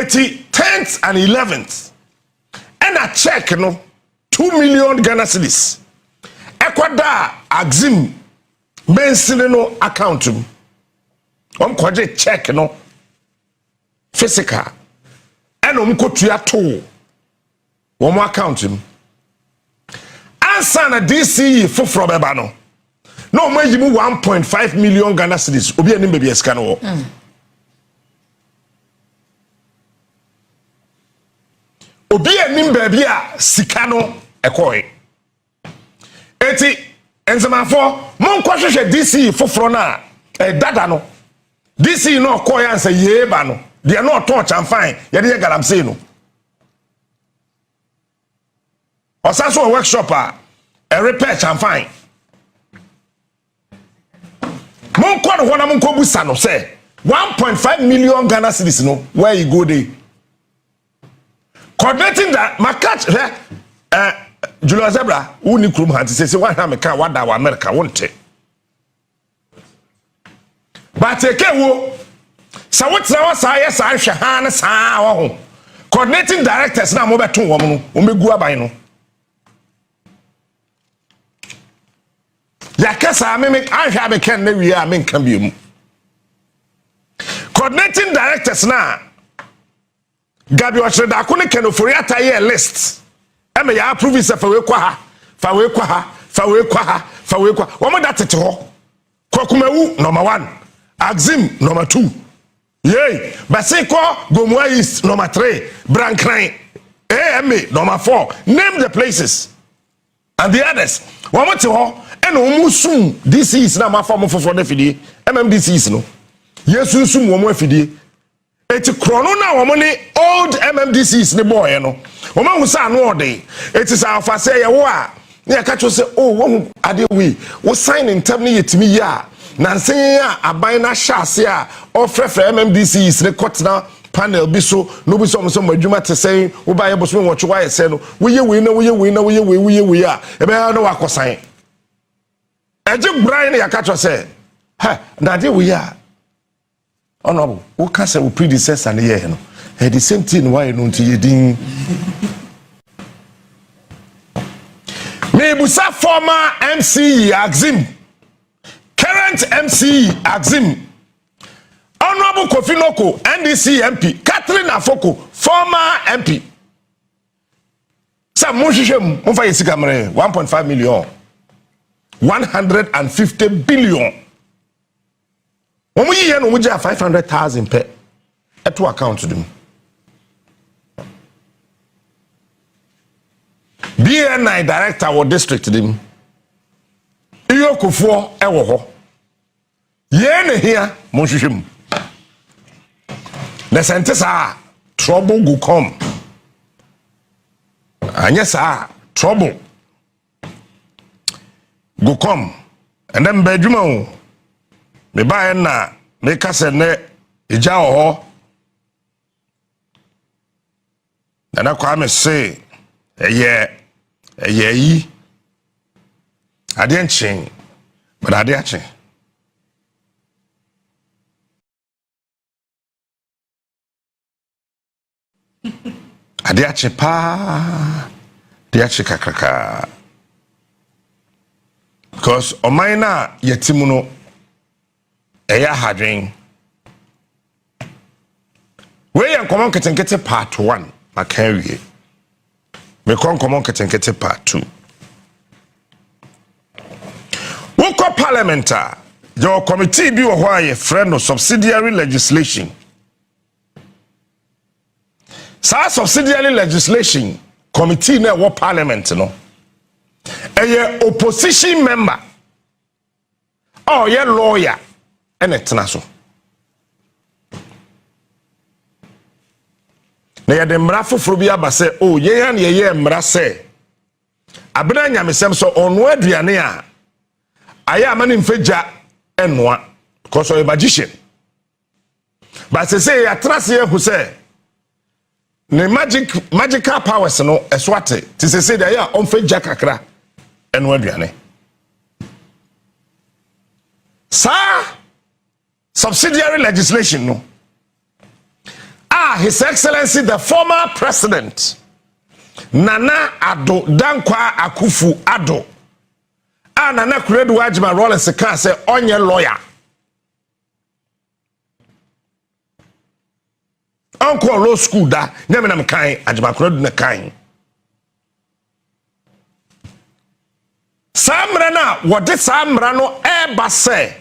10th and 11th. And a check no 2 million Ghana cedis. Ekwada Axim Bensine no account. Kwaje check no physical. And kotua to one account. Answer na DC for beba no. No mo yimu 1.5 million Ghana cedis. Obi anim baby esika no. Obi anim baby a sika no ekoi. Eti enzamafo mon kwahwehwe DC foforo na dada no. DC no koi answer ye ba no. They no touch and fine. Ye dey galamsey no. Osaso workshop a repair and fine. Mon kwa no na mon ko busa no say 1.5 million Ghana cedis no where you go dey. Coordinating that my catch Julius Zebra uni krum hanti say one ha me kan wada wa America wonte. But wo sa wotra wa sa yes an hwe ha na sa wo ho. Coordinating directors na mo beton wo no o megu aban no. Yakasa me an hwe be ken na wi a me nkan bi mu. Coordinating directors na gabby otchere darko ne Ken Ofori Atta ye list. Eme ya approve se fa we kwa ha. Fa we kwa ha. Fa we kwa ha. Fa we kwa. Womo dat tete ho. Kwakumewu number 1. Axim number 2. Yay. Basiko Gomwa East number 3. Brankran. AMA number 4. Name the places. And the others. Womo te ho. Eno umusum DCs na ma form for the fidie. MMDCs no. Yesu sum womo afidie. Eti krono na womoni old MMDCs ne boy no. Woma hu sa no ode. Eti sa afa say ye wo a na ka cho say oh wo ade we wo sign in term ne yetimi ya. Na nsen a aban na hyase a ofrefre MMDCs ne kotna panel bi so no bi so mo adwuma te say wo ba ye boso wo chwa ye say no wo ye we na wo ye we na wo ye we a e be no wakosan. Eje Brian ya ka cho say ha na de we a honorable who can say we predecessor na ye no the same thing why no nti yedin me busa former MC Axim current MC Axim honorable Kofinoko NDC MP Catherine Afoko former MP sa mo hwehwem mo fa yesika mre 1.5 million 150 billion. When we hear no we 500,000 per to account to them. BNI director or district them. Iyo kufo ewo ho. Ye ne here monhwehwem. The sentence trouble go come. Anya sa trouble go come. And then bedwuma me ba na me ka se ne ija ho na kwa me se eye yi ade nchin but ade ache ade ache pa de ache kakaka because o maina yetimu no eya hadwen we yan common ketenkete part 1 makanwie me common ketenkete part 2 woko parliamentar your committee bi wo ho aye friend of subsidiary legislation sa subsidiary legislation committee na wo parliament no eye opposition member oh ye lawyer ene tena so na ya de mra foforo bi aba se oh ye yan ye mra se abena nyamesem so ono aduane a aya amane mfeja enoa because of a magician but say ya tena se hu se ne magical powers no eswate ti say da ya omfeja kakra eno aduane sa subsidiary legislation no His Excellency the former president Nana Addo Dankwa Akufo Addo Nana Kweku Annan Rollins can say onye lawyer Uncle law school da nyame na mekan Agyapong na kan Samra na wode samra no eba se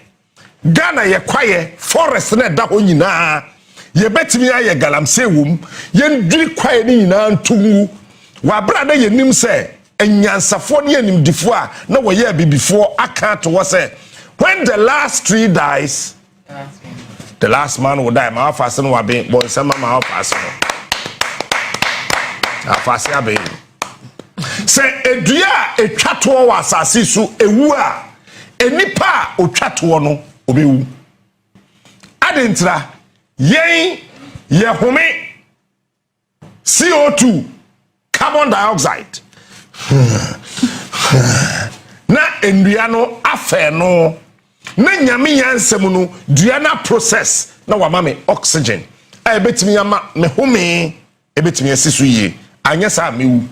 Ghana ye kwaye forest na da ho nyina ye betimi aye galamsey wom ye ndwiri kwaye ni nyina ntumu wa brada ye nim se enyansafo ne animdifo a na wo ye bibifo aka to wo se when the last tree dies the last man will die. My fast no be boy some my fast no. Afasi abe. Say edua etwato wa asase so ewu a enipa otwato no obewu. Adentra yen ye home CO2 carbon dioxide. Na endua no afe no na nyame yansem no dua na process na wa mame oxygen a betimi ama me home betimi asiso yie anya sa mewu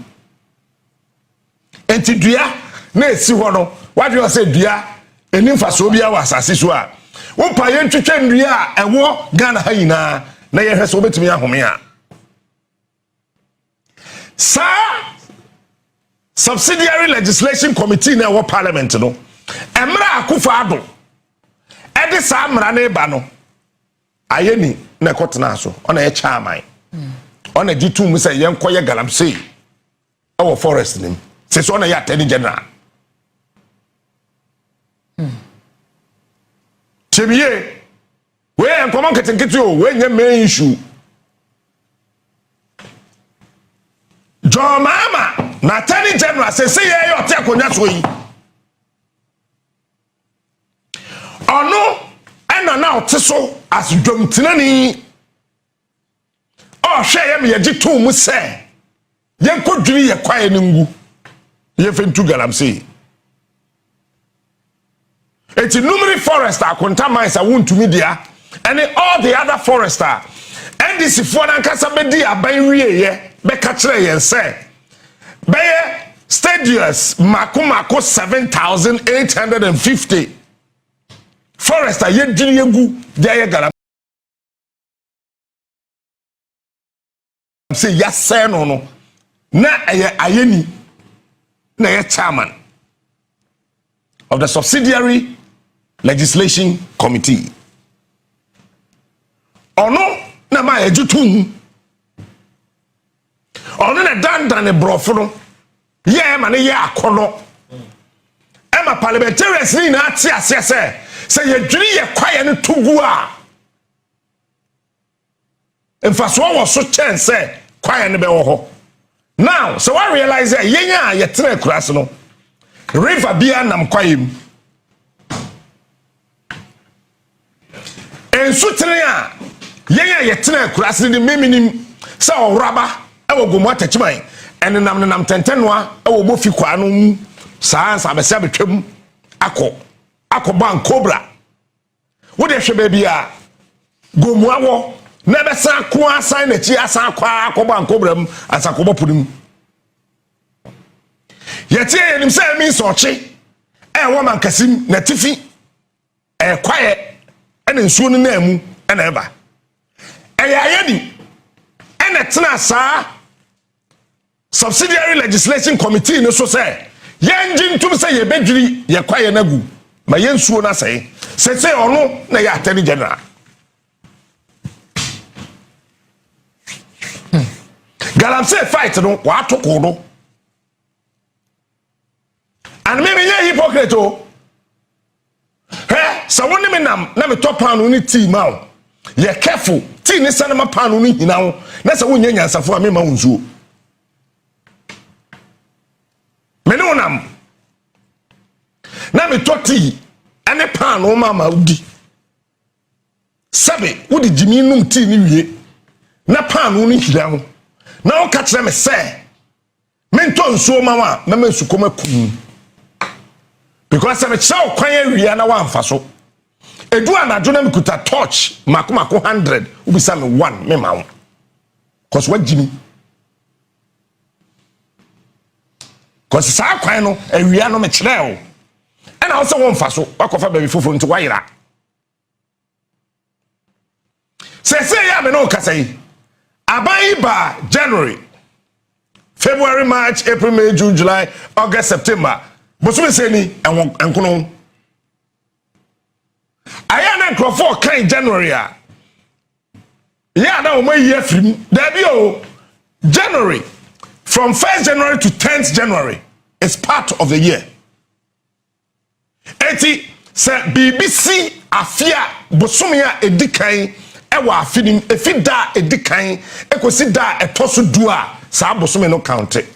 enti dua na esi ho no wadwe o se dua enimfa so bia wa asase so a wo pa ye ntwetwe ndua a ewo Ghana ha nyina na ye hwese obetimi ahome a sa subsidiary legislation committee na wo parliament no emra Akufo Addo edi samra na eba no ayeni na kotena so ona ye chairman ona gitum se ye nkoye galamsey our forest nim se so ona ye attorney general chemiye we enkomo ketenkete o we nya main issue Mahama na attorney general se ye yo te akonya so yi ono ena na oteso as dwomtenani o hwe ye me yegitu mu se ye kodwiri ye kwae ne ngu ye fentu galamsey eti numeri forest akonta mines awuntumi dia and all the other forester NDC for na nkasa bedi aban wie ye be ka kire ye se be stadiums mako 7,850 forester ye diri egu dia ye galamsey ya se no na ayeni na ye chairman of the subsidiary legislation committee ono na ma ejutum ono na dandan brofo no ye ma ne ye akono ema parliamentarians ni na ati ase se ye dwiri ye kwaye no tugu a emfaso wo so chance kwaye ne be wo ho now so I realize that yenya ye tena kurase no river bia nam kwaye mu ensutere a yenya ye tena kurase ni meminim se oraba ewo gomu atachiman enenam tentenoa ewo bofi kwa no mu saa sabese betwam akọ cobra wo de hwe baabi a gomu awo na be san ko asan na chi asan kwa akọ cobra mu asakọ bopunim yeti yenim se mi so chi wo mankasim na tifi kwaye ene nsuo no na mu ene eba ayedi ene tena saa subsidiary legislation committee no so say yenjin tum say ye bedwiri ye kwaye nagu ma yensuo na say se ono na ye attorney general galamsey fight no wa atoko no and me ye hypocrite o so woni me nam na me top pan ni team ma ye careful team ni sanema pan ni hina wo na se wonya nyansafo a me ma wonsuo me no nam na me toti ane pan o mama udi sabe udi jimi num ti ni wie na pan ni hira ho na o ka kire me se me nto nsuo mama na me sukoma kum because me chaw kwan awia na wamfa so edu anadwo na me kuta torch mako 100 ubisa me 1 me ma wo cause what Jimmy cause sa kwan no awia no me kire o and also won fa so wakofa baby foforo nti wayira say ya me no kasai abai ba January February March April May June July August September bosume say ni enkono aya na crofo kan January a ya na o mai year film there be o January from 1st January to 10th January is part of the year. Eti se BBC afia bosomia edikan ewa afinim efida edikan ekosi da etoso dua sa bosome no count it.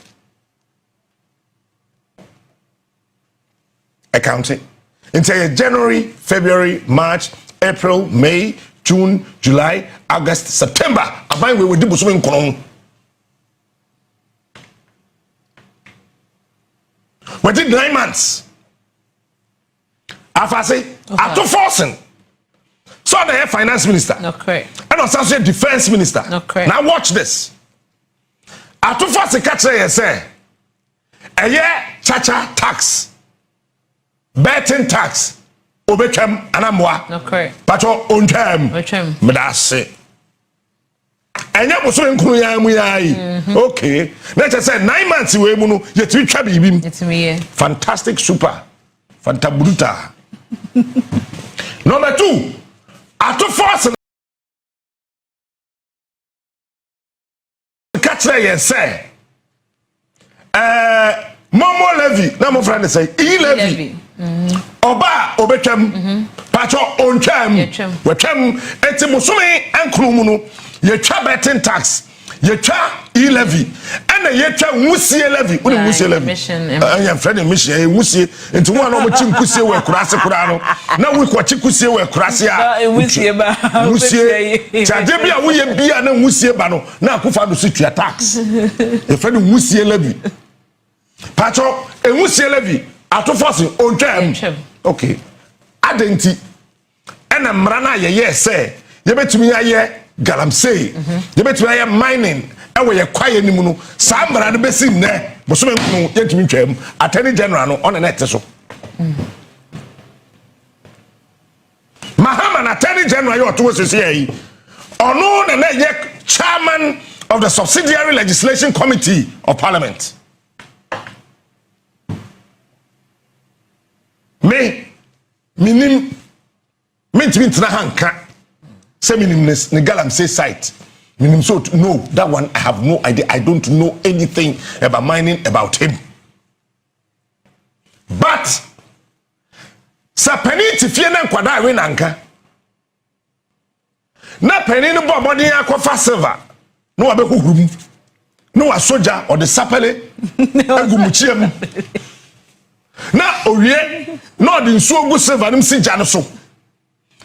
Account it. Into January, February, March, April, May, June, July, August, September. Abai we di bosome nkono. We did 9 months. Afase, Ato Forson. So the finance minister. No correct. And also defense minister. No correct. Now watch this. Ato Forson catch say, a year chacha tax, betting tax, obetwem anamwa. No correct. Pacho on time. Obetwem. Medase. Enya boso nkunu ya mu yayi. Okay. Let's say 9 months we mu no yetwi twa bibim. Yetimi. Fantastic super. Fantabruta. Number 2. Ato Forson catch there say Momo levy na mo friend say e levy. Oba obetwam pacho ontwam wetwam enti musumi ankunu mu no yetwa betting tax yetwa e levy ana yetwa wusie levy uni wusie levy anya friend mission e wusie enti wo na o chi nkusie we kurase kura no na we kwachi kusie we kurase a wusie ba wusie tade bia wo ye bia na wusie ba no na Akufo Addo so tua tax e friend wusie levy pacho e wusie levy Ato Forson ontwam okay adenti ena mra na ye say ye betumi aye galamsey ye betumi aye mining ewe ye kwaye ni mu no sa mra no besim ne bosome nkunu yetumi twam attorney general no on net so Mahama na attorney general yo to so say ono na ye chairman of the subsidiary legislation committee of parliament. Minim na hanka say minimness ne galamsey site minim so no that one I have no idea. I don't know anything about mining about him, but sa penny tifie na nkwada we nanka na penny no bobodi akofa silver no wa be huhurum no wa soldier or the sapele agumuchiam na owie na odi nsuo gu silver nim si gya so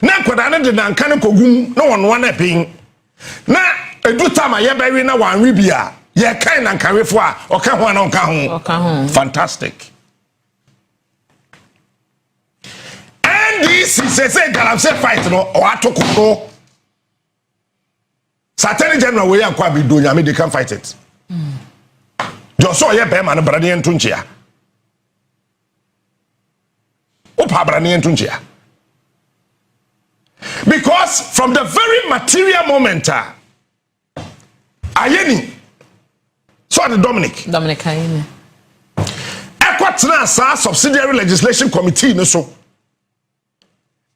na kwada ne de nanka ne kogum na wono na pin na edu tama ye bewe na wanwe bia ye kan nankawefo a oka ho na oka ho fantastic. And this is say galamsey fight no o atoko Attorney General we yakwa bi do nyame they can fight it just so ye be man brade ento nchia because from the very material moment ayeni so the Dominic ayeni ekwatena sa subsidiary legislation committee no so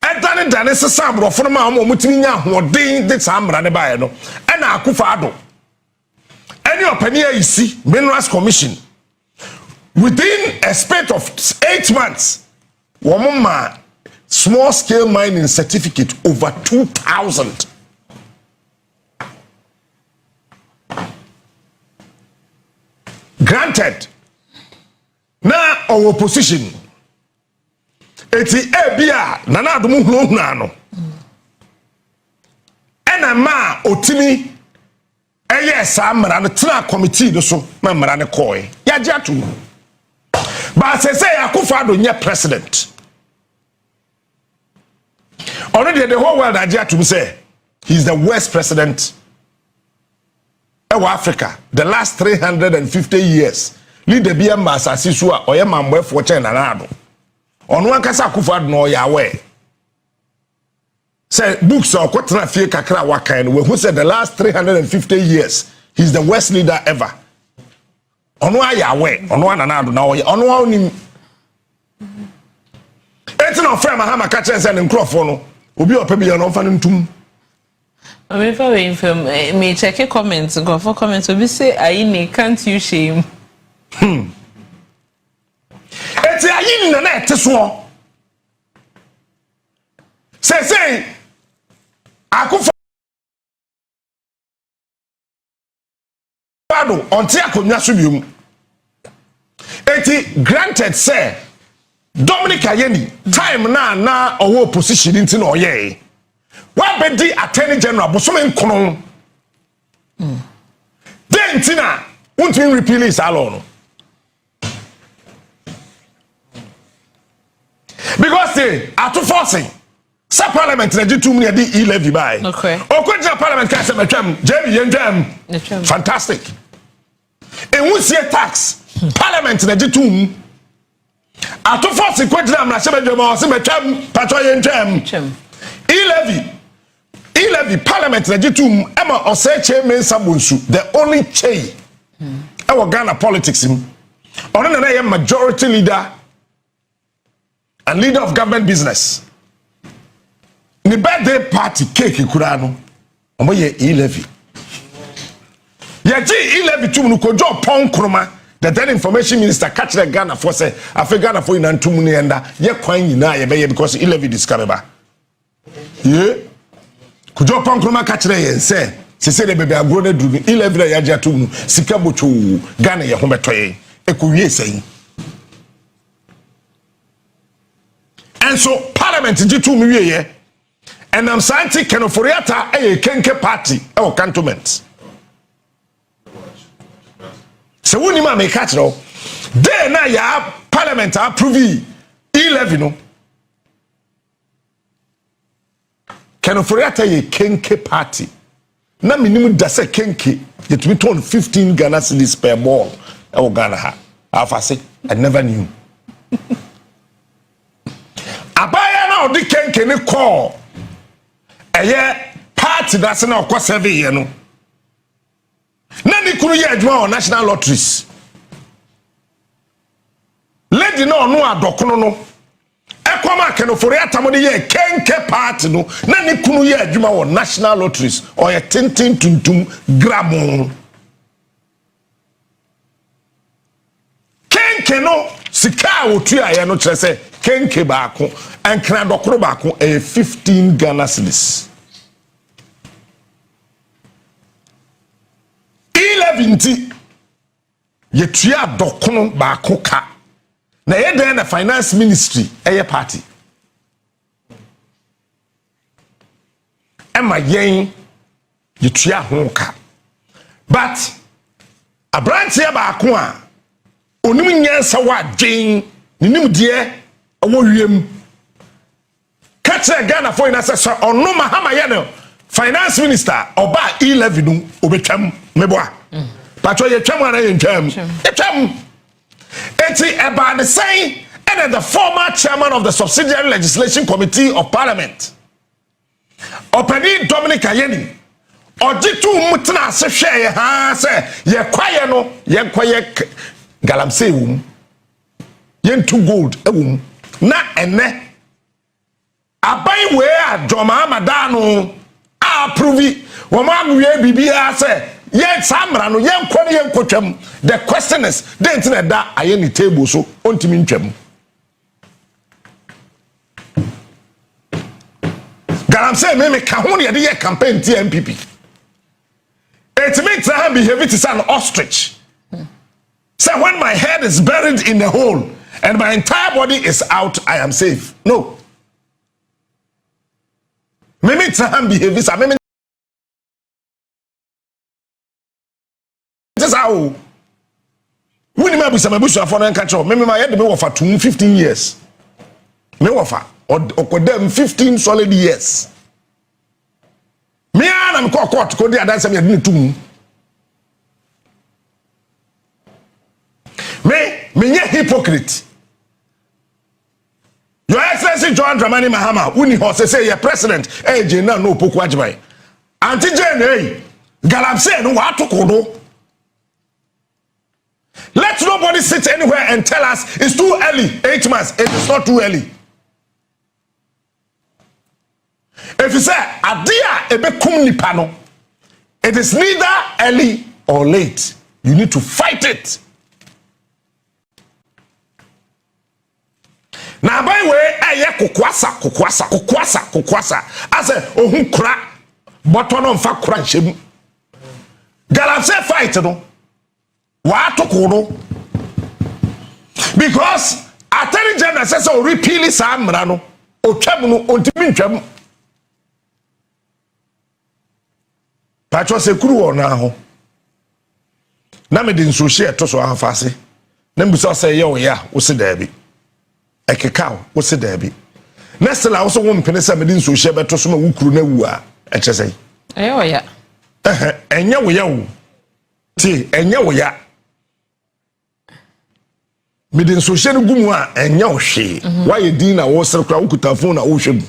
edane sesa abrofo ma mo mutimi nya hoden de samra ne bae no ena Akufo Addo any opani ayisi minerals commission within a space of 8 months Womama small scale mining certificate over 2,000. Granted. Now our position. Eti ebia nana adumu huna no. Ena ma otimi eye sa mra no tena committee no so ma mra ne koy. Ya jatu. But say Akufo Addo nye president. Already the whole world Agyarko say he's the worst president Africa, the last 350 years, leader be a mass asisua or a mamwe for Chen and Addo. On one kasa Akufo Addo no Yahweh. Say books or Kotana Fie Kakra Wakan, who said the last 350 years, he's the worst leader ever. On one Yahweh, on one another now, on one him. It's not fair, Mahama catches and Crawford. Obi opebi on fan tum. I mean, for me check your comments. Go for comments. We say, "Aine, can't you shame?" It's Aine na net so. Say, Akufo Addo onti akonwa so biom. Eti granted say Dominic Ayeni time na owo position nti na oye. Wa bedi attorney general bosome nkono. Den tina untimi repeal is alone. Because the Ato Forson sa parliament na jitu mu di e-levy buy. Okay. Okwja parliament ka se metwam, Jemi yendwam. Fantastic. Ewusie tax. Parliament na jitu mu. Ato Forson kwajina mra se bedwam o se metwam patro yendwam. E-levy parliament na jitu mu ema otchere mensa bonsu, the only chey. Ewo Ghana politics mu. Ono na ye majority leader and leader of government business. Ni birthday party cake kura no omo ye e-levy. Ye ji e-levy tum no Kojo Kyeremanteng, the then information minister catch the Ghana for say Africa Ghana for in tum ni enda ye kwan nyina ye be because e-levy discover. Ye Kojo Kyeremanteng catch the ye say se the baby agro na duru e-levy ya ja tum sika bocho Ghana ye ho betoye ekowie sei. And so parliament jitu mu wiye. And Asante Ken Ofori Atta a kenke party or cantonment. So when you make catch no, then na ya parliament approve e-levy no. Ken Ofori Atta ye kenke party. Na minimum dase kenke yet we turn 15 Ghana cedis per ball. Or Ghana ha. I say I never knew. Abaya na odi kenke ne call. Eye party that's na okwa 7 year no na ni kunu ye adwuma on national lotteries lady no no adokono no ekwama Ken Ofori Atta mo de ye kenke party no na ni kunu ye adwuma on national lotteries or ye tintin tuntum gramo kenke no sika otu aye no kire se kenke baako enkra dokoro baako 15 Ghana cedis. E-levy ye tuya dokono baako ka na ye den na finance ministry eye party ema yen ye tuya ho ka but abrantie baako a onim nyansa wa dwen nim de owo wiem catch Ghana for ina say ono Mahama ye no finance minister oba e-levy no obetwam meboa patro ye twam ana ye twam eti eba the saying and the former chairman of the subsidiary legislation committee of parliament Openi Dominic Ayeni ojitu mutna se hwe ye ha se ye kwaye no ye kwaye galamsey wum ye ntu gold ewum na ene abai we a Mahama no approve wo ma gwe bibia se ye samra no ye nkone ye nkotwam. The question is dent na da ayeni table so ontimi ntwam galamsey me ka ho ne ye campaign TMPP it makes her behave it is an ostrich. So when my head is buried in the hole and my entire body is out, I am safe. No. Mimi Tsaham behave this. Mimi this how. When you be some bush for an catch up. Mimi my head be for 15 years. Me wafa or them 15 solid years. Me and I'm court ko dey dance me dey too. menye hypocrite. Your Excellency John Dramani Mahama, uni ho say your president, na no poku ajibai. Anti Jane, galamsey no wa tokodo. Let nobody sit anywhere and tell us it's too early. 8 months, it is not too early. If you say adia ebe kum nipa no, it is neither early or late. You need to fight it. Now by way kukwasa as a ohun kura button on fa kura nhyem. Galamsey fight no. Wa tokodo. Because attorney general says so repeal sa amra no, otwam no ontimi ntwam. Patro se kuru ona ho. Na me din so share to so afase. Na mbusa say ye o ya, wo se da bi. Ekeka wo se da bi. Next la wo so wo mpene say me din so share beto so ma wo kuru na wu a eche say. Eye o ya. Enye wo ya wo. Ti enye wo ya. Me din so share gumu a enye wo hwe. Why ye din na wo sere kra wo kuta phone na wo hwem.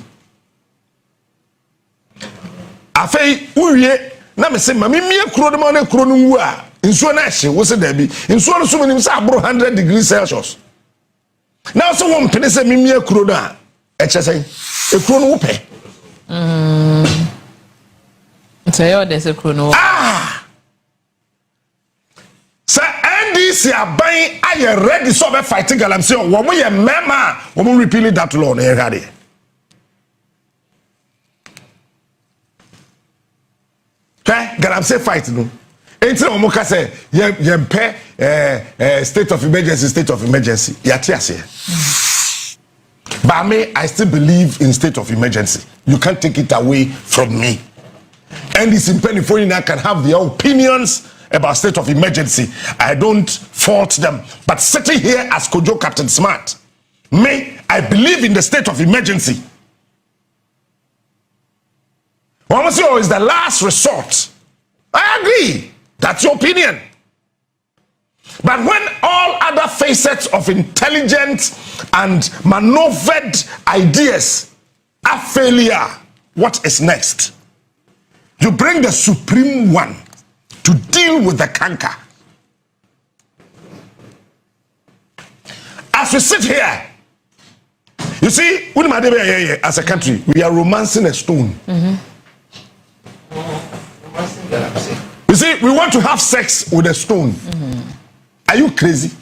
Afei uwie na me se mami mie kuro de ma na kuro no wu a nsuo na hye wo se da bi nsuo no so menim se abro 100 degrees Celsius na so wo mpene se mie kuro no a eche sei e kuro no wo pe say o de se kuro no sa NDC aban aye ready so be fight galamsey wo mo ye mema wo mo repeal that law na ye galamsey fight no. Until Omoka say, state of emergency. But me, I still believe in state of emergency. You can't take it away from me. And this impending foreigner can have their opinions about state of emergency. I don't fault them. But sitting here as Kojo Captain Smart, me, I believe in the state of emergency. Omosi is the last resort. I agree. That's your opinion. But when all other facets of intelligent and maneuvered ideas are failure, what is next? You bring the supreme one to deal with the canker. As we sit here, you see, as a country, we are romancing a stone. You see, we want to have sex with a stone. Are you crazy?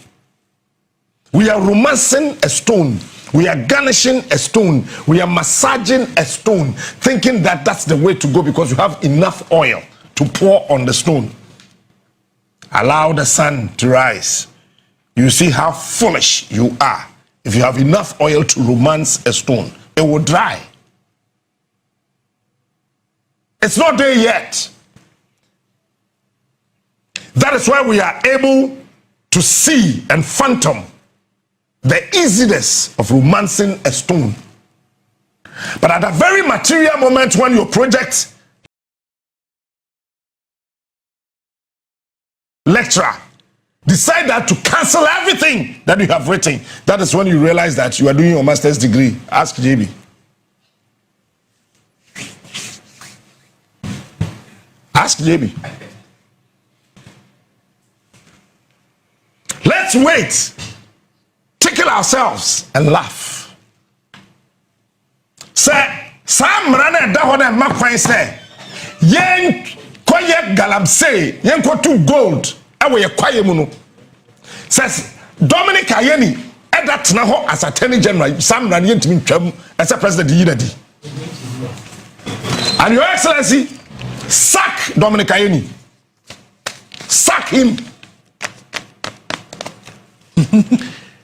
We are romancing a stone. We are garnishing a stone. We are massaging a stone, thinking that that's the way to go because you have enough oil to pour on the stone. Allow the sun to rise. You see how foolish you are. If you have enough oil to romance a stone, it will dry. It's not there yet. That is why we are able to see and phantom the easiness of romancing a stone. But at a very material moment when your project lecturer decide that to cancel everything that you have written, that is when you realize that you are doing your master's degree. Ask JB. Ask JB. Let's wait, tickle ourselves and laugh. Say, Sam Rana Dahona Makwan say, Yen Koye Galamsey, Yen Kotu Gold, Awe Kwaye Muno. Says Dominic Ayeni, Edat Naho as Attorney General, Sam Rana Yentimin Chum as a President Yinadi. And Your Excellency, sack Dominic Ayeni. Sack him.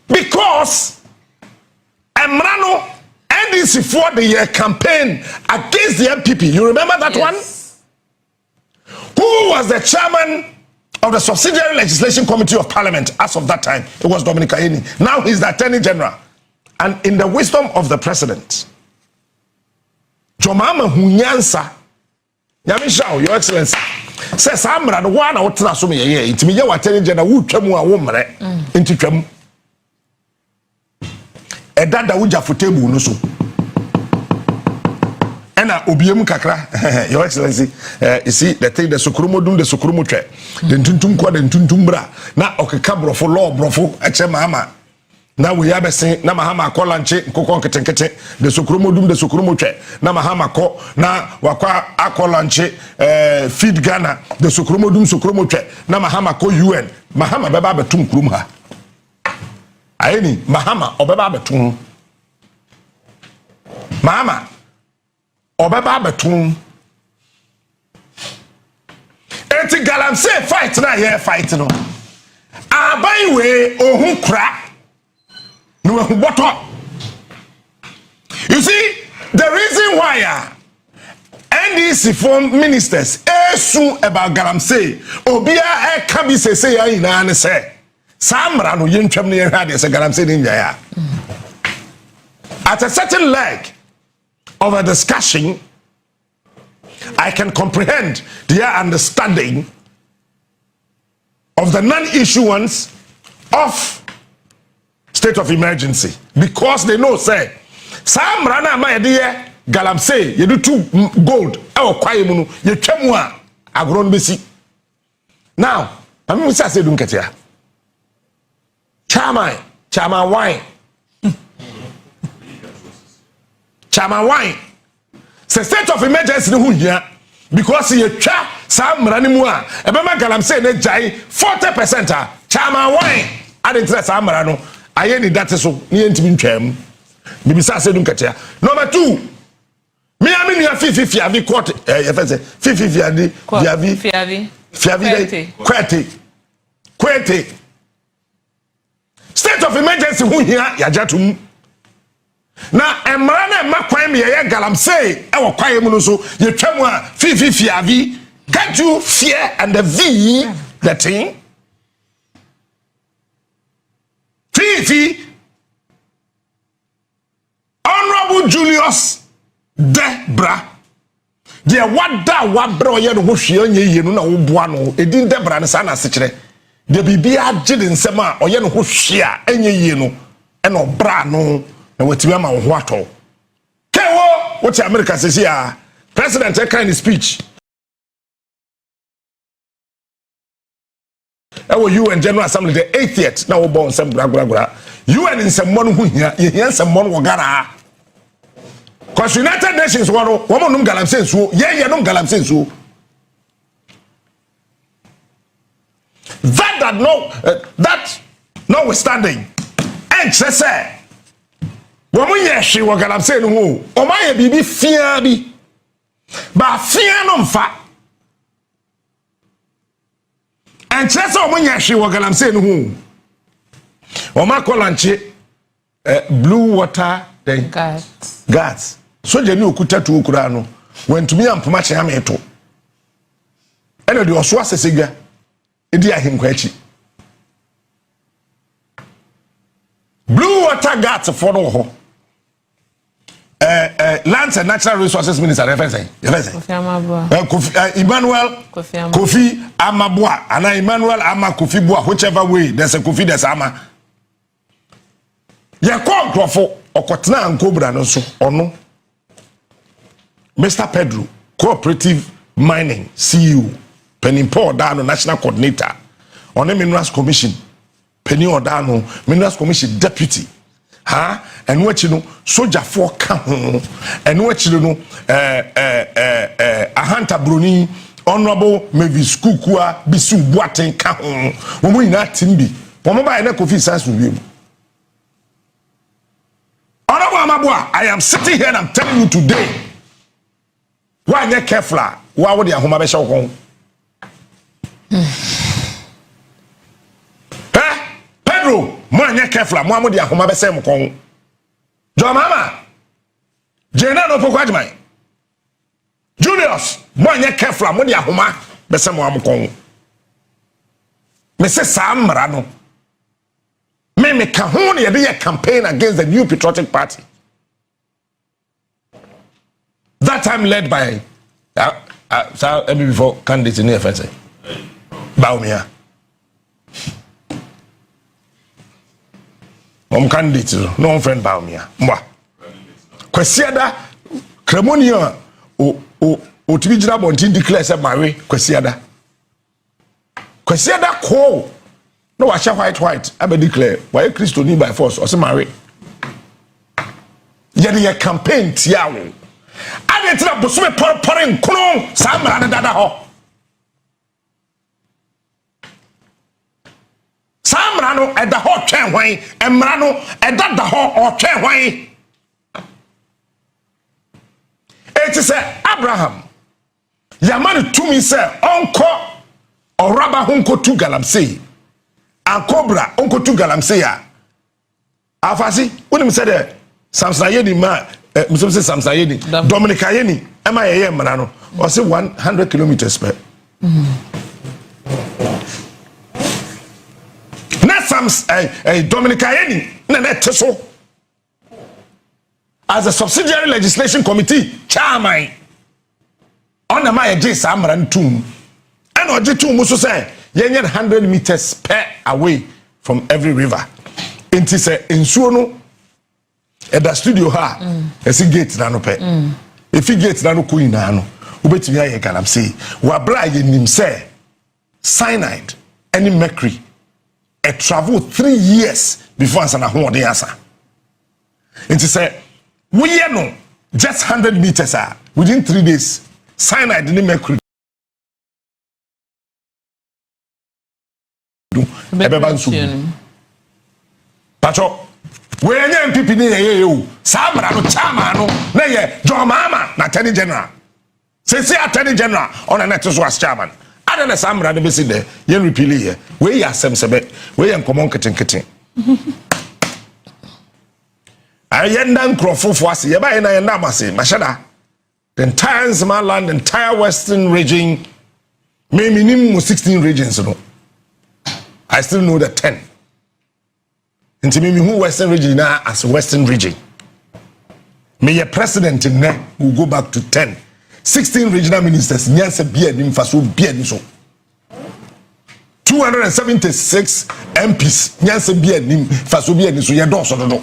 Because Emrano NDC for the campaign against the MPP. You remember that one? Who was the chairman of the Subsidiary Legislation Committee of Parliament as of that time? It was Dominic Ayeni. Now he's the Attorney General. And in the wisdom of the president, Jomama Hunyansa, Yamishao, Your Excellency, says, I'm the one out of me. It's me, your Attorney General, who came a woman into Tram. dada uja for table no so. Ena obiem kakra your excellency you see the thing the sukrumo dum the sukrumo twe the ntuntum kwa the ntuntum bra na okeka brofo law brofo eche Mahama na we ya besen na Mahama akola nche kokon ketenkete the sukrumo dum the sukrumo twe na Mahama ko na wakwa akola nche feed Ghana the sukrumo dum sukrumo twe na Mahama ko UN Mahama beba betum krum ha ayeni Mahama obeba betum Mahama Obeba betum. Eti galamsey fight na here fight no. Abai we ohun kra. No ehun boto. You see the reason why NDC form ministers esu about galamsey obia e ka bi sese ya ina ne se. Samra no yentwam ne hwa de se galamsey ni nya ya. At a certain leg of a discussion, I can comprehend their understanding of the non-issuance of state of emergency because they know say some rana ma yede galamsey you do two gold e kwaye mu no ye twam a agro no besi now I mean say dun ketia chama wine Chama wine. Se state of emergency no hia because ye twa sa mrani mu a ebema galamsey na jai 40% a chama wine adentre sa mra no aye ni date so ne ntimi ntwam bibi sa se dun katia number 2 me ami nua fifi avi court ye fese fifi adi fiavi kwete state of emergency hu hia ya jatum na emra na makwan me ye galamsey e wo kwaye mu no so ye twam a fifi avi can't you fear and the v the thing fifi honorable Julius Debra de wabra ye no hwe anye yenu na wo boa no edin Debra ne sa na sekere de bibia agide nsem a oye no hwe a anye yenu e no bra no na wetimi ama ho ato kewo what America says here president a kind speech ewo UN General Assembly the 80th na wo bon nsem gragura UN nsem mo no hu hia ye nsem mo no wo Ghana cause United Nations wo mo num galamsey nsuo ye num galamsey nsuo that notwithstanding and say woman yeshi wo galamsey no ho o ma ye bibi fia bi ba fia no mfa and say woman yeshi wo galamsey no ho o ma kolanche blue water then gas so je ni okuta tu okura no wentumi ampoma che ha meto ene de oso asesega edi ahenkwa achi blue water gas for no ho Lands and Natural Resources Minister Kofi Amabua and Emmanuel Kofi Bua, whichever way there's a Kofi there's Ama. Ya kwa grofo okotna nkobra no so ono Mr. Pedro Cooperative Mining CEO Penny Paul Dano National Coordinator on the Minerals Commission Penny Odano Minerals Commission Deputy and what you know soldier for come and what you know Ahanta Bruni Honorable Mavis Kukua Bisu Boateng Kahon when na timbi when buy na Kofi sans review Honorable Amabua, I am sitting here and I'm telling you today why you careful why would you home be show home Pedro man you careful mo amodi ahoma be sem kon Jo mama Jena no pokwadman Julius man you careful amodi ahoma be sem am kon me se samra no me ka ho ne ye campaign against the new patriotic party that time led by before candidate in the FSA Bawumia candidate no friend Bawumia mwa kwasiada Cremonia o tibi jira bontin declare say marry kwasiada ko no wa sha white abe declare why Christo ni by force o say marry ye campaign tiawo ade tira bosume porpore nkono sa mara ne dada ho samra no eda ho twen hwan emra no eda da ho o twen hwan it is Abraham yamani tumi se onko oraba honko tu galamsey ankobra onko tu galamsey ya afasi unim se de Samson yedi ma muso se Samson yedi Dominica yeni ema ye mra no o se 100 kilometers per Dominica Yeni Net2 as a subsidiary legislation committee chairman on the my J Samran tomb and Ojitu Musu say 100 meters per away from every river. It is a insuono at the studio ha as a gate nano pe if he gets nano queen nano ubetimi aye galamsey wa bra ye nim say cyanide any mercury. It traveled 3 years before answer who the answer. And she said, we know just 100 meters within 3 days. Cyanide didn't make Pacho, we are MPP near you. Samra no chama no, nay, John Mahama, Attorney General. Say Attorney General on a Net2 was chairman. Ada na samra de besi de ye repeal here we ya asem sebe we ye nkomon keten ayenda nkrofofo ase ye ba ye na ye ndam ase mashada the entire Somaliland, the entire western region me minimum 16 regions no I still know the 10 nti me who western region na as western region me ye president in there will go back to 10 16 regional ministers nyanse bia nim faso bia ni so 276 MPs nyanse bia nim faso bia ni so ye do so do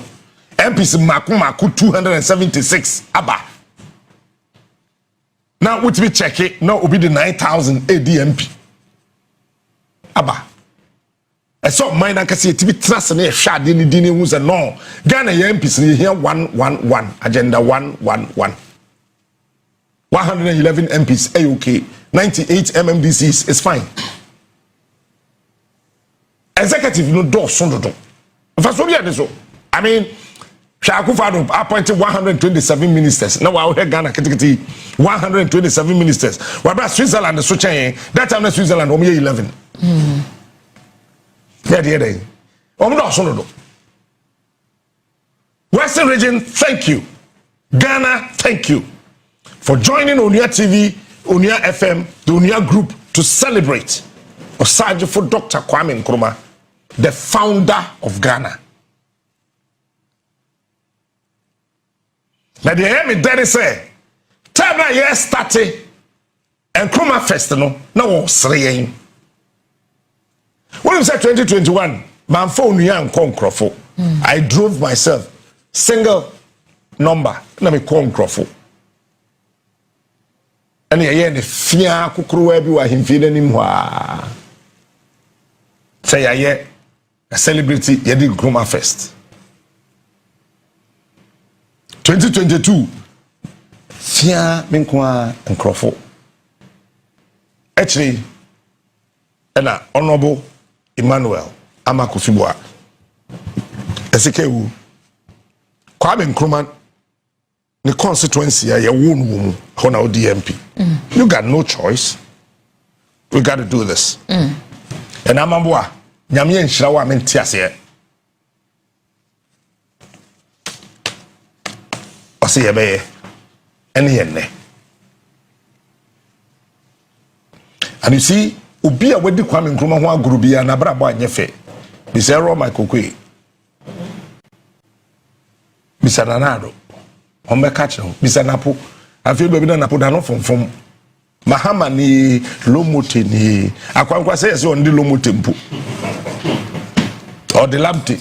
MPs mako 276 aba now what we check it now obi the 9000 ADMP aba eso mine akase tibi trust na hwa de ni di ni hu se no Ghana MPs ni here 111 agenda 111 111 MPs AOK 98 MMDCs is fine executive no do so do first one so I mean Akufo Addo appointed 127 ministers now we Ghana kitikiti 127 ministers we bra Switzerland so chen that time Switzerland we 11 yeah there do so do Western region thank you Ghana thank you for joining Onia TV, Onia FM, the Onia group to celebrate Osaje for Dr. Kwame Nkrumah, the founder of Ghana. Now the hear daddy say, time na year started Nkrumah first no, now was 3 When we said 2021, my phone young Nkrofo. I drove myself single number, na me Nkrofo. And ye ne fia kokoro bi wa himfi nanim hwa say ye a celebrity ye di Nkrumah first 2022 fia menkwa nkrofo actually and honorable Emmanuel Amakufibua esikewu Kwame Nkrumah the constituency ya won on our DMP. You got no choice. We got to do this. And amambwa nyamye nshira wa mentiase. Ose yebe ene yenne. And you see obi a wedi Kwame Nkrumah ho aguru bia na bra bo anyefe. Bi se ro my kokwe. Bi sananado. Ombe catch bisa NAPO afi do bi na NAPO da no fonfom Mahama ni lomote ni akwankwa say on di lomote mpu or the lamte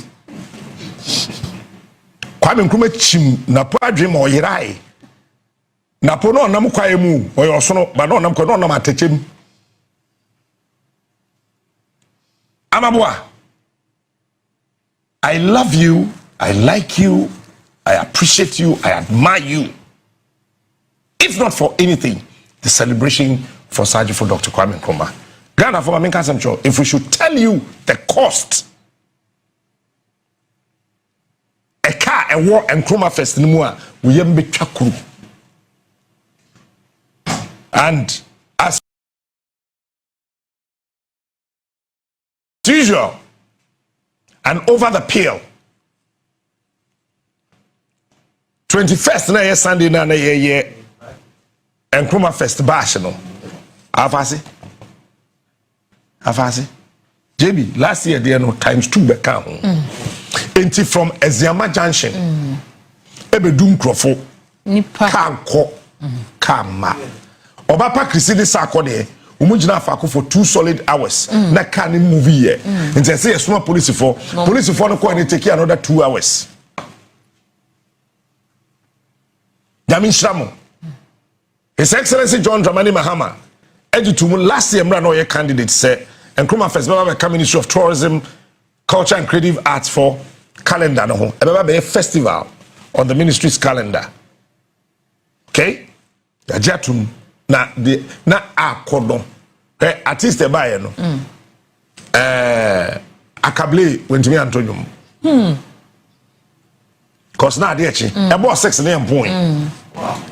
Kwame Nkrumah chim NAPO adwem o yirai NAPO no nam kwae mu o yosono ba no nam kwa no nam atachem Amaboa, I love you, I like you, I appreciate you, I admire you. If not for anything, the celebration for Sergeant for Dr. Kwame Nkrumah. Granda for my show, if we should tell you the cost, a car, a war, and Nkrumah Fest anymore, we have be chakuru. And as usual, and over the pill. 21st na Sunday na ye Nkrumah Fest bash no. Afasi. JB last year there no times 2 be count. Enti from Eziama Junction. Ebedum Krofo. Nipa. Kanko. Kama. Obapa Krisidi Sako de. Umujina Faku for 2 solid hours. Na can movie here. Nti say small police for no go and take another 2 hours. Yamin Shramo. His Excellency John Dramani Mahama. Edutumu last year no ye candidate say Nkrumah Fest become Ministry of Tourism, Culture and Creative Arts for calendar no ho. Ebe be a festival on the ministry's calendar. Okay? Yajatum na Akoto. Artist e baye no. Akable wentimi Antonium. Cause na de echi. Ebo 6 na point.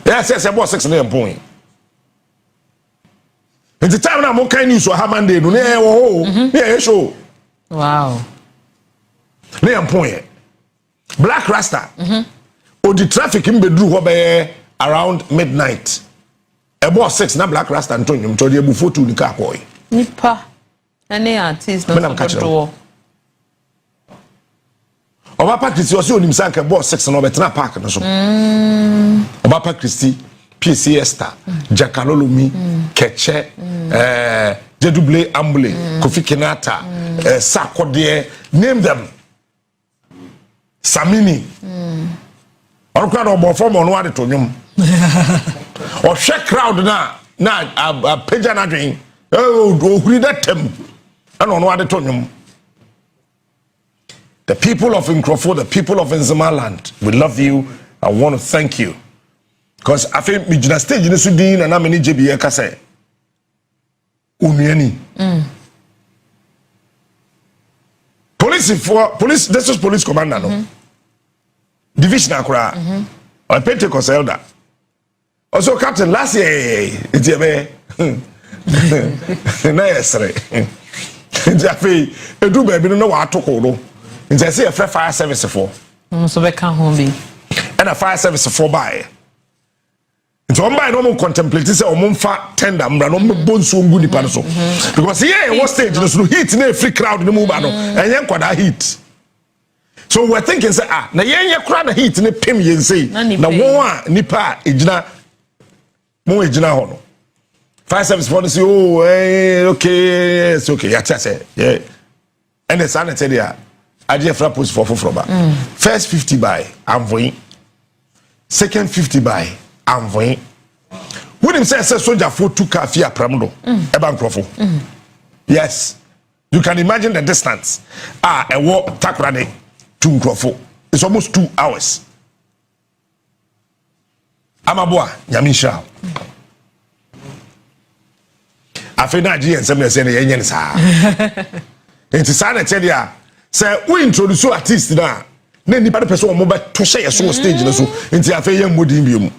Yes, ebo 6 na point. In the time na mo kan news wa Monday no na wo ho. Show. Wow. Na point. Black Rasta. O the traffic in bedru ho be around midnight. Ebo 6 na Black Rasta Antonium to de ebu photo ni ka boy. Nipa. Any artist no to Obapa Christi osi onim sanka bo 6 na obetena park no so. Obapa Christi PC Esther, Jakalolomi, Keche, Jedouble Ambule, Kofi Kenata, Sakode, name them. Sammy. Or crowd of form on what to him. Or share crowd na a pigeon adring. Oh, read that them. And on what to him. The people of Nkrofo, the people of Nzemaland, we love you. I want to thank you. Because I think we just stage in the Sudan and I'm in JBA Kase. Uniani. Police, this is police commander, no? Division Akura. Or Pentecost elder. Also, Captain, last year, it's a way. Necessary. Gyamfi, a do baby, no, what to call. It's a fire service for. So we can't home be. And a fire service for buy. It's one by no more contemplate say omonfa tender mbra no mbon so ngu nipa no so because here was stage no so heat na free crowd no move no and yen kwada heat so we're thinking say na yen ye crowd heat ne pem yen say na won a nipa ejina mo ejina ho no fire service for say oh okay it's okay ya say yeah and the sanitary there aje fra post for ba first 50 by amvoin second 50 by Amvoin. When him say soldier for 2 car fear pramdo. Eba Nkrofo. Yes. You can imagine the distance. A walk takrade to Nkrofo. It's almost 2 hours. Amaboa, Nyamisha. Afena ji ensem say na yenye sa. Enti sa na tell ya say we introduce artist na nipa de person mo ba to share so stage na so. Enti afa yem modin biom.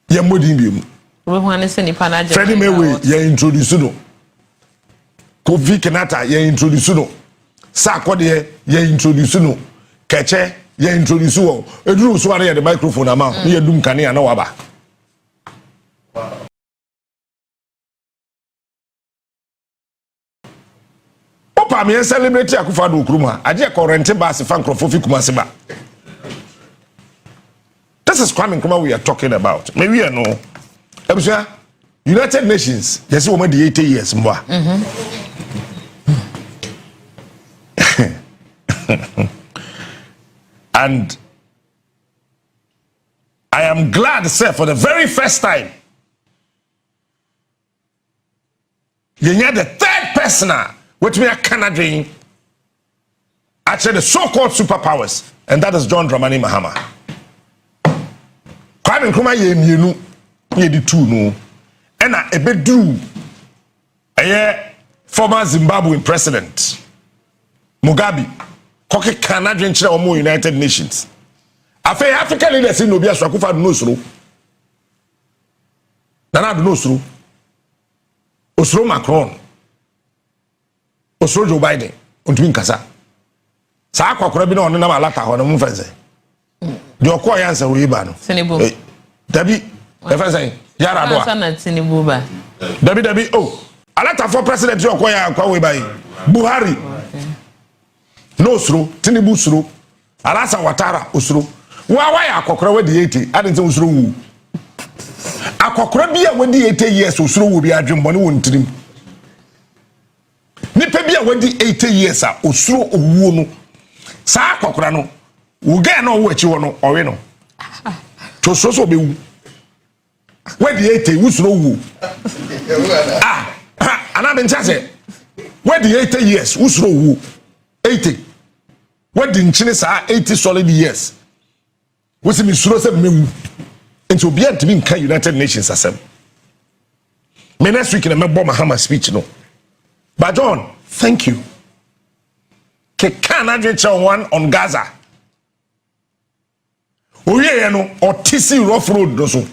Yamodin biom. We want to send nipa na je. Freddie Mewe ye introduce no. Kofi Kenata ye introduce no. Sakode ye introduce no. Keche ye introduce wo. Eduru so are ye the microphone ama. Ye dum kane na waba. Opa me celebrate Akufo Addo Nkrumah. Aje current bus fan Nkrofo fi Kumasi ba. This is Kwame Nkrumah we are talking about. Maybe you know. United Nations, yes, woman the 80 years more. And I am glad, sir, for the very first time, you are the third person with me a Canadian, actually the so-called superpowers, and that is John Dramani Mahama. Kwame Nkrumah ye mienu, ye di two no, and a bedu, former Zimbabwean president Mugabe, koke Canadian chair of United Nations. Afe African leaders in Nobia so Akufo Addo no suru. Nana Addo no suru. Osuru Macron. Osuru Joe Biden. Ontumi nkasa. Sa akwakora bi na ono na malata ho no mfense. De okọ ya nsa we ba no. Tinubu. Dabi, efense yara do a. Sana Tinubu ba. Dabi oh. Alata for president okọ ya akwa we ba yi. Buhari. No osuru, Tinubu osuru. Alasa Watara osuru. Wa ya akokora we di 80 adin se usuro wu akokora bia we di 80 years usuro wu bi adwembo ne wontirim nipa bia we di 80 years a usuro owu no sa akokora no wo ga na owo achi wo no owe no to so be wu we di 80 usuro wu ana be nchase we di 80 years usuro wu 80 we di nchine sa 80 solid years. We see me sure say me into be ant be in United Nations asem. Me next week in a Mahama speech no. But John, thank you. Ke Canada one on Gaza. Oye no otisi rough road do so.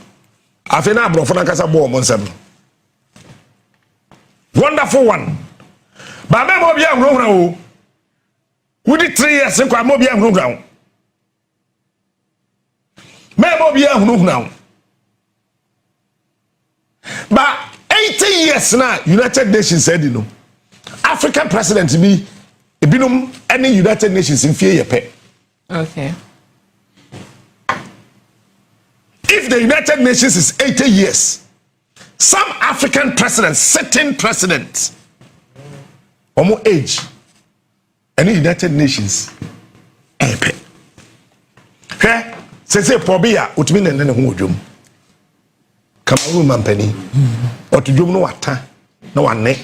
Afi na brofo na kasa bo mo nsem. Wonderful one. Ba me mo bia ngrora o. We did 3 years kwa mo bia ngrora. Now. But 80 years now, United Nations said, you know, African president be any United Nations in fear. Okay. If the United Nations is 80 years, some African presidents, sitting presidents, almost age, any United Nations, okay. Say probia utumi nene ho odwom Cameroon mampani otudwom no wata na wane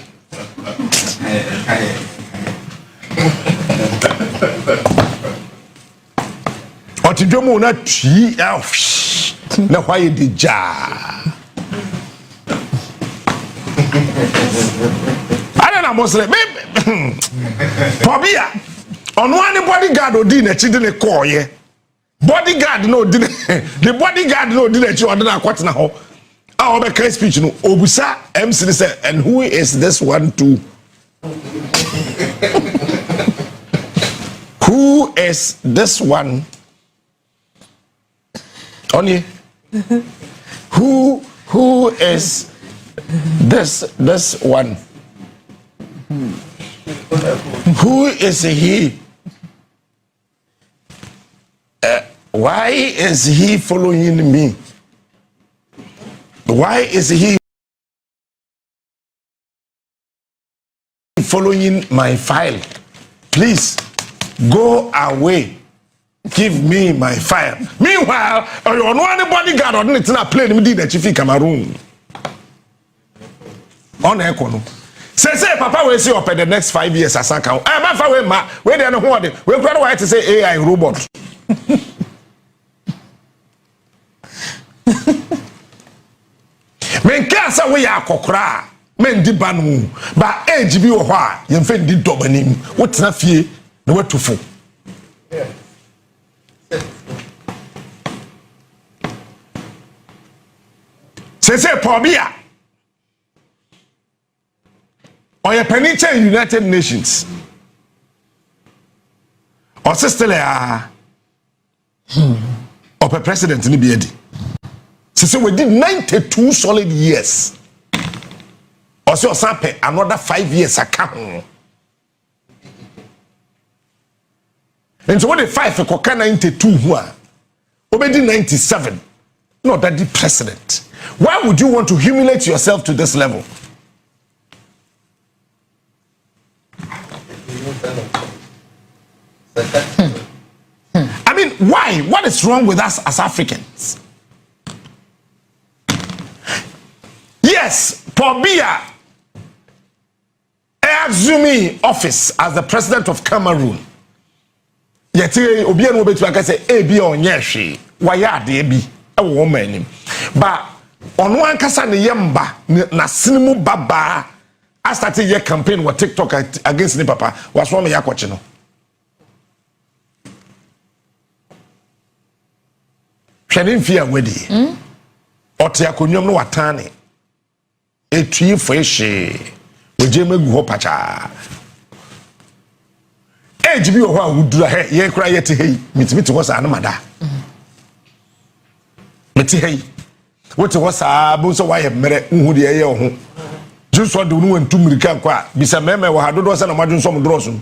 otudwom na twi na hwaye de ja ana na mosle probia ono ani bodyguard odi na chi de ne koye bodyguard no did the bodyguard no did that you are not quite now. Our back speech no Obusa MC said, and who is this one too? Who is this one? Only who is this one? Who is he? Why is he following me? Why is he following my file? Please go away. Give me my file. Meanwhile, you know anybody got on it na plane me did the chief Cameroon. On echo. Say papa will see up in the next 5 years as account. I'm far away ma. Where they know what we quite white to say AI robot. Men kasa we ya kokra men di banu ba age bi wo ho a ye mfa di dobanim wotena fie na watufo say pobia oye paniche United Nations o sister ya ope president ni biedi. So we did 92 solid years. Also, another 5 years account. And so what the 5 for Koka 92 who obedi 97. Not that the president. Why would you want to humiliate yourself to this level? I mean, Why? What is wrong with us as Africans? Yes, Pobia assuming office as the president of Cameroon. Yet, Obi and Obetu can say, "Ebi on yeshi, waya de ebi, a woman." But on one kasa ne yemba na sinimu baba. I started your campaign with TikTok against the papa. Was one me yakwachi no. Shedding fear wedi. Ote akonyom no watane. Etui freshe. Wejeme gu ho pacha. Age bi ho a wudura he ye kra yete hei. Mitimi ho sa na mada. Meti hei. Wote ho sa bo so wa ye mere nhu de ye ho. Just what do you want to Mirika kwa? Bisa meme wa hado do se na madun som drosun.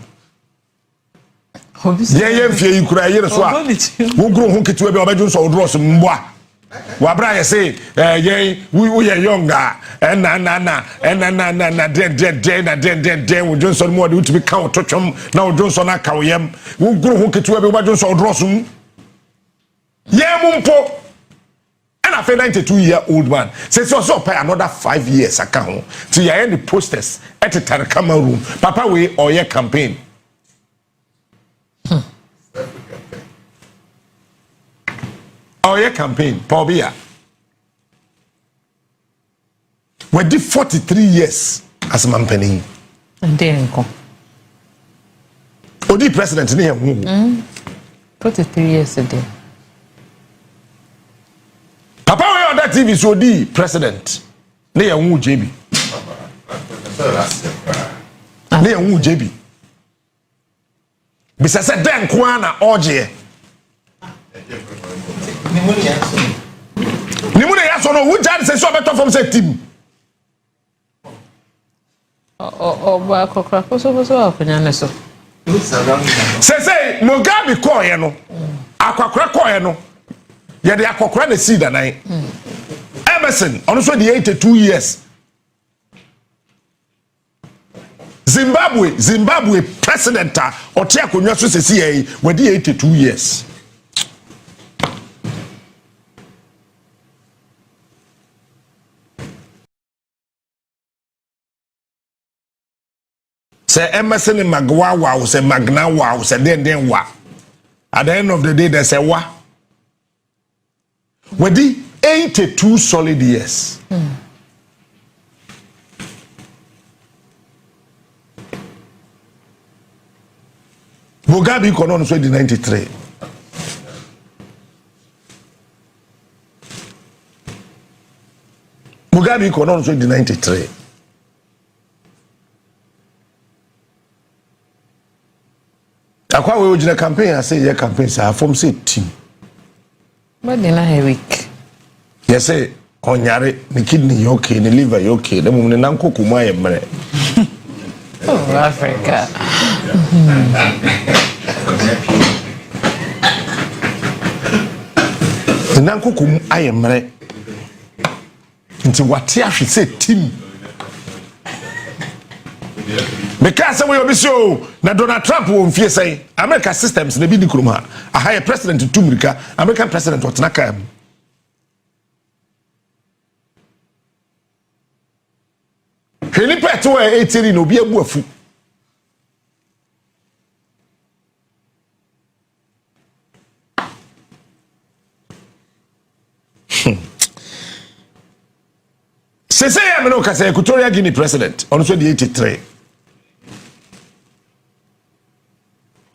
Ye fie yi kura ye so a. Wo gro ho ketu be obadun so drosun mboa. Wa bra ye say ye we ye younger na den wo Johnson mo de utimi kan ototwom na wo Johnson aka wo yem. Wo gro ho ketu be obadun so drosun. Ye mumpo and a 92-year-old man says also pay another 5 years account to your end the posters at the Cameroon. Papa we or your campaign. Or your campaign, Pobia. We did 43 years as a man. And then come. Odi president near 43 years a day. Papa we on that TV so di president ne ya wu JB ne ya wu JB bisa se den ko ana oje ni mu ne ya so no wu jare se so beto from say team ba kokra ko so akunya ne so se Mugabe ko ye no akwakra ko ye no ye de akokora na seed anan Emerson on so the 82 years Zimbabwe president ote akonwa so sesi ye we the 82 years say Emerson Magwawa say Magnawa say den wa at the end of the day they say wa with the 82 solid years. Mugabe kono so di 93. Mugabe kono so di 93. Akwa we ojina campaign say your campaign say form say team. But then I week. Yes, say onyare the kidney okay, the liver okay. The mum na nkoku mu ayemre. Oh, Africa. The nkoku mu ayemre. Nti wate ahwe say team. Because we obisio na Donald Trump won fie say America systems na bi di kurum ha. A higher president to America, American president what naka. Heli peto e 18 no bi abu afu. Sese ya me no ka say Equatorial Guinea president on so the 83.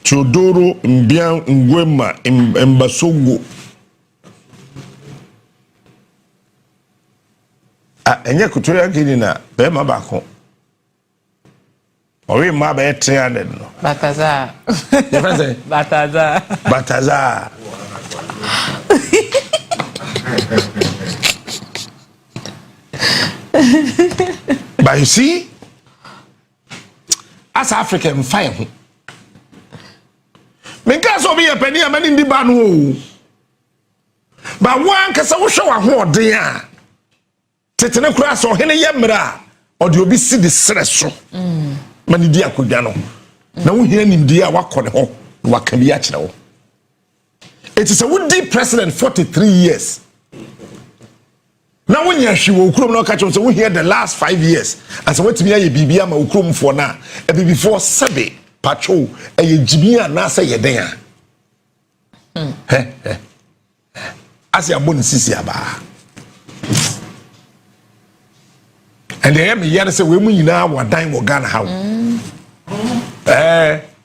Chodoro Mbian Ngwema Mbasogo enye Equatorial Guinea na be ma bako owe ma be 300 no Bataza you friend say Bataza but you see as African fire because obi e pani amani ndi ba no ba wan kasa wo hwe wa ho ode a tetene kura so hene yemra ode obi si de sreso mani di akodwa no na wo hia nimdi a wakɔ ne ho waka bi a kyerɛ wo It is a woody president 43 years. Now when you she will come no catch on so we hear the last 5 years. And so what me a bibia ma ukrum for na e be before sebe pacho e jibia na say ye den a. As ya bon sisi aba. And they me here say we mu nyina wadan wo Ghana how.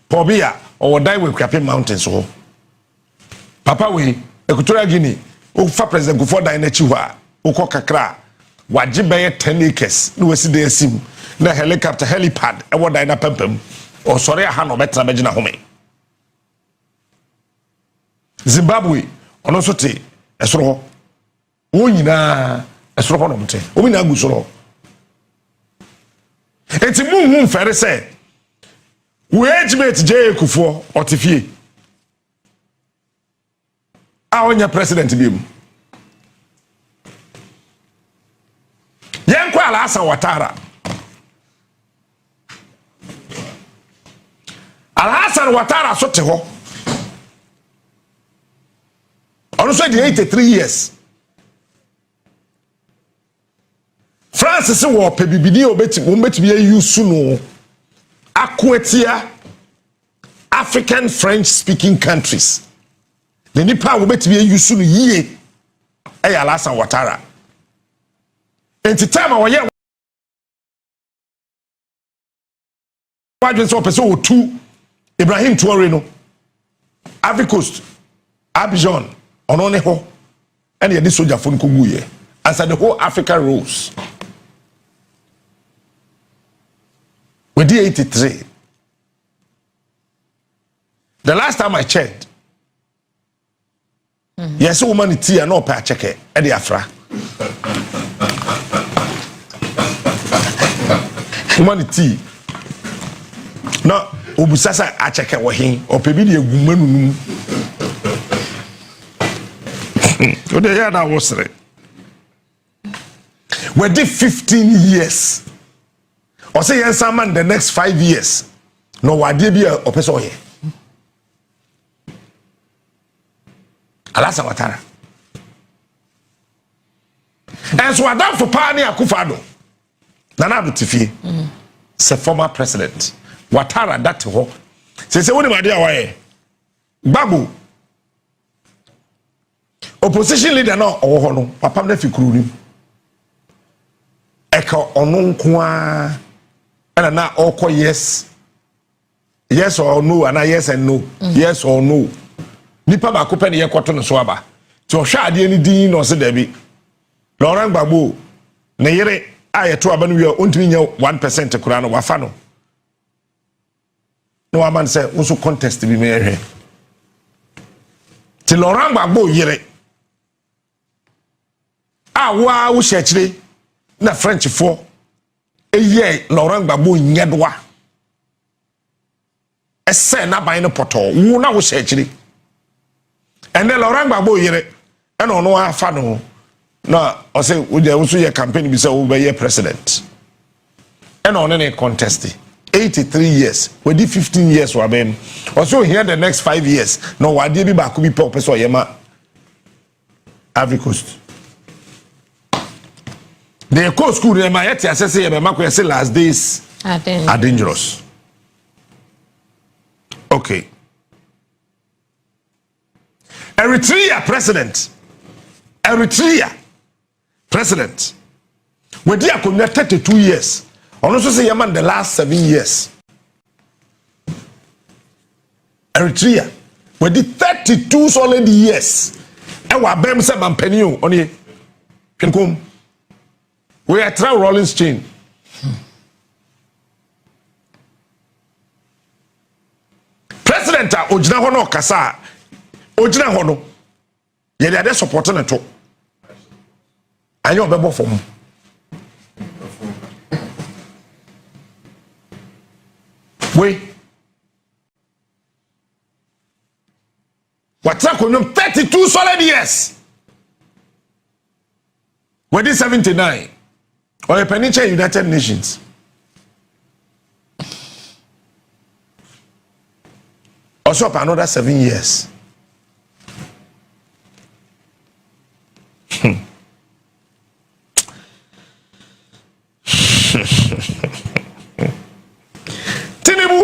Pobia or wadan we Kwape mountains so. Papa we Equatorial Guinea o fa president go for dan na chi ho a Oko kakra waje beye 10 acres no wasi dey asim na helicopter helipad e wodan na pampam o sori aha no betra begina home Zimbabwe ono so te esoro ho wonyina esoro ho no mte omi na agu soro enti munhu fere se we ejimate je Akufo otifie a onya president bi mu Yenko Alasa Watara. Alhassan Watara soteho. Also the 83 years. Francis wo pebibidi obeti be use no. Akwetia African French speaking countries. The nipa obeti be use no ye. Ay Alhassan Watara. Enti time awye wadwen so person o tu Ibrahim Traoré no Ivory Coast Abidjan ono ne ho ene ye soldier fo nko guye as the whole Africa rose we did 83. The last time I checked yes humanity and no pa check e dey afra humanity no obusasa acheke wo hin opebi de egumanunu o de ya na wosre we did 15 years or say yes man the next 5 years no wade bi opeso ye Alasa Watara and so adam for pa ni Akufo Addo Nana Butifie, the former president. Watara that ho. Say what my dear why? Babu. Opposition leader no owo no. Papa na fikuru ni. Eka ono nkoa. Ana na okọ yes. Yes or no, and yes and no. Yes or no. Nipa ba ko pe ne yekoto no so aba. Ti o hwa ade ni din no se da bi. Laurent Gbagbo ne yere aye to aba no wi ontimi nya 1% kura no wafa no no aman say unso contest bi me hwe ti Laurent Gbagbo yere wa wo hye na French for eye Laurent Gbagbo nyedoa ese na ban no poto wo na wo hye and then Laurent Gbagbo yere e no no afa no no, I say we also your campaign be say we be president. And on any contest. 83 years. We did 15 years we been. Also here the next 5 years. No, we dey be back be purpose or yema Ivory Coast. The coast school yema yet assess yema say last days are dangerous. Okay. Eritrea president. Eritrea president. We did 32 years. On also say Yaman the last 7 years. Eritrea. We did 32 solid years. And we are bem se mampenio on ye. Come. We are trying Rollins chain. President Ojina Hono Kasa. Ojina Hono. Ye dey supporting it. And you're bebo for me. Wait. What's up with 32 solid years? Where did 79? Or a Peninsula United Nations? Also, another 7 years. Tinubu.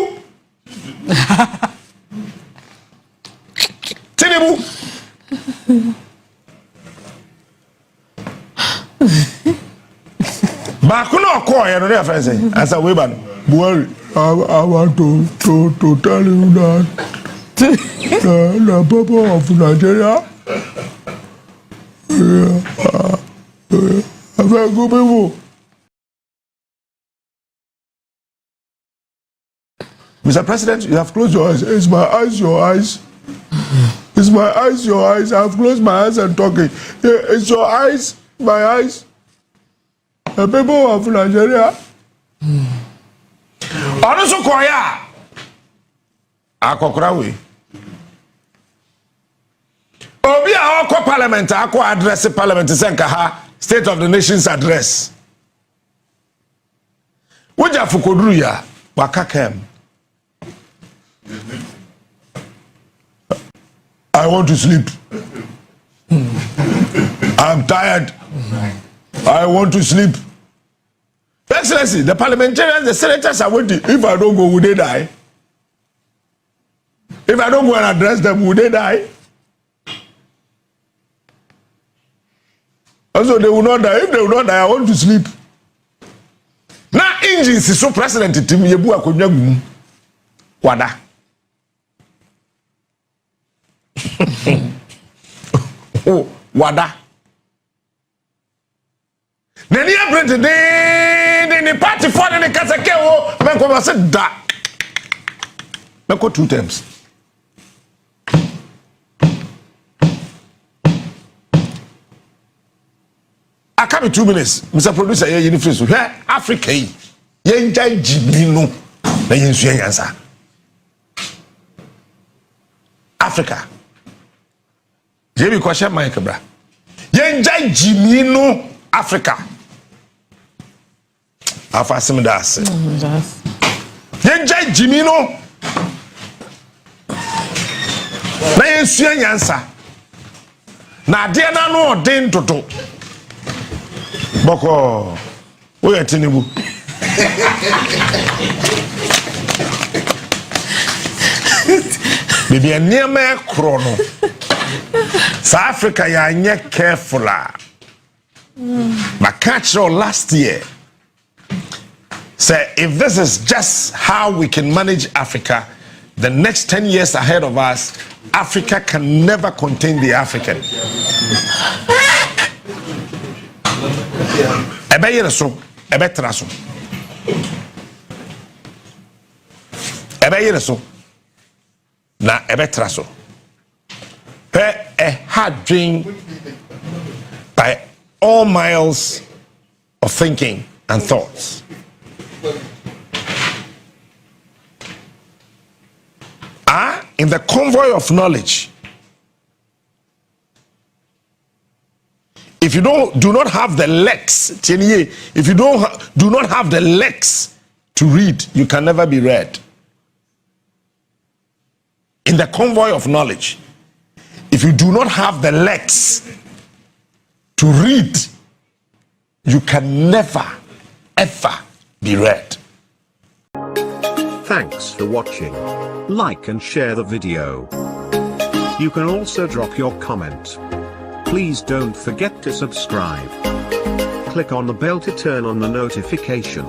Tinubu. Bakuno call you know friend say as a weban. Well, I want to tell you that the people of Nigeria are very good people. Mr. President, you have closed your eyes. It's my eyes, your eyes. It's my eyes, your eyes. I have closed my eyes and talking. It's your eyes, my eyes. The people of Nigeria. Onusu koya. Akokora we. Obi a oko parliament akọ address parliament senka ha State of the Nation's address. Woja fukoduru ya wakakem. I want to sleep. I'm tired. I want to sleep. Excellency, the parliamentarians, the senators are waiting. If I don't go, would they die? If I don't go and address them, would they die? Also, they will not die. If they will not die, I want to sleep. Now, engines is so president to me. Yebu akonyagu. Wada. Oh, wada. Neni abrente de party for the kasake wo men ko say da. Me ko 2 times. I come in 2 minutes. Mr. Producer, you need to here Africa. Ye njai jibinu na yensu yansa. Africa. Je bi ko share mic bra. Ye njai jibinu Africa. Afasim das. Ye njai jibinu. Na yensu yansa. Na de na no den toto. Boko, we are Tinubu. Bibi a near me chrono. South Africa, ya nye careful. But catch all last year. Say, if this is just how we can manage Africa, the next 10 years ahead of us, Africa can never contain the African. Ebe yere so, ebe tra so. Ebe yere so. Na ebe tra so. A hard dream by all miles of thinking and thoughts. In the convoy of knowledge, if you do not have the legs, if you do not have the legs to read, you can never be read. In the convoy of knowledge, if you do not have the legs to read, you can never, ever be read. Thanks for watching. Like and share the video. You can also drop your comment. Please don't forget to subscribe. Click on the bell to turn on the notification.